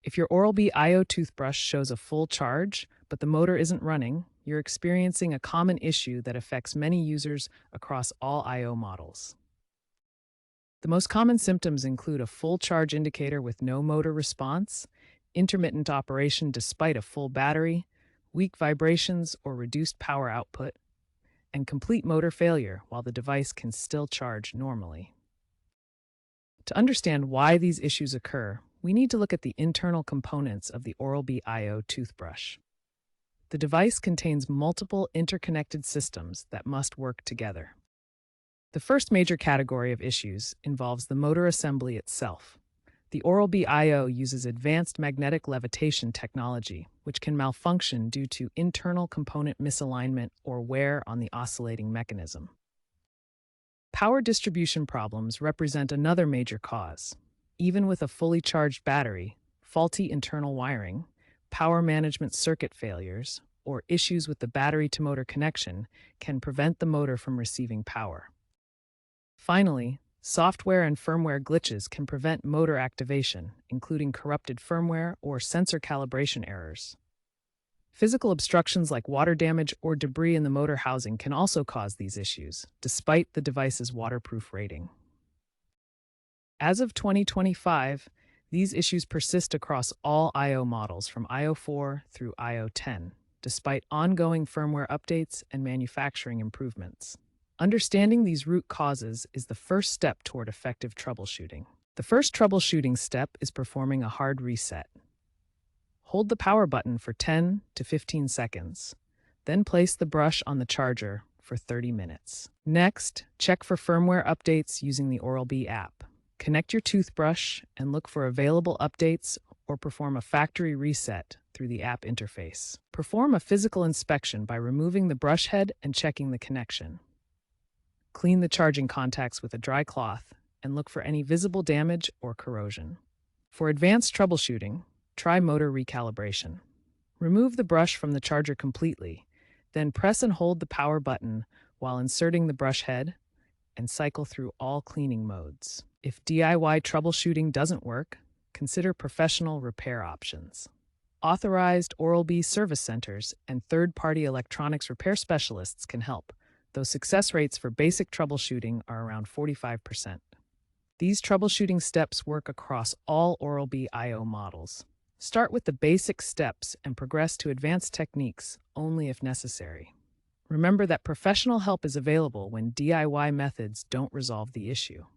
If your Oral-B IO toothbrush shows a full charge, but the motor isn't running, you're experiencing a common issue that affects many users across all IO models. The most common symptoms include a full charge indicator with no motor response, intermittent operation despite a full battery, weak vibrations or reduced power output, and complete motor failure while the device can still charge normally. To understand why these issues occur, we need to look at the internal components of the Oral-B IO toothbrush. The device contains multiple interconnected systems that must work together. The first major category of issues involves the motor assembly itself. The Oral-B IO uses advanced magnetic levitation technology, which can malfunction due to internal component misalignment or wear on the oscillating mechanism. Power distribution problems represent another major cause. Even with a fully charged battery, faulty internal wiring, power management circuit failures, or issues with the battery-to-motor connection can prevent the motor from receiving power. Finally, software and firmware glitches can prevent motor activation, including corrupted firmware or sensor calibration errors. Physical obstructions like water damage or debris in the motor housing can also cause these issues, despite the device's waterproof rating. As of 2025, these issues persist across all IO models from IO4 through IO10, despite ongoing firmware updates and manufacturing improvements. Understanding these root causes is the first step toward effective troubleshooting. The first troubleshooting step is performing a hard reset. Hold the power button for 10 to 15 seconds, then place the brush on the charger for 30 minutes. Next, check for firmware updates using the Oral-B app. Connect your toothbrush and look for available updates or perform a factory reset through the app interface. Perform a physical inspection by removing the brush head and checking the connection. Clean the charging contacts with a dry cloth and look for any visible damage or corrosion. For advanced troubleshooting, try motor recalibration. Remove the brush from the charger completely, then press and hold the power button while inserting the brush head and cycle through all cleaning modes. If DIY troubleshooting doesn't work, consider professional repair options. Authorized Oral-B service centers and third-party electronics repair specialists can help, though success rates for basic troubleshooting are around 45%. These troubleshooting steps work across all Oral-B IO models. Start with the basic steps and progress to advanced techniques only if necessary. Remember that professional help is available when DIY methods don't resolve the issue.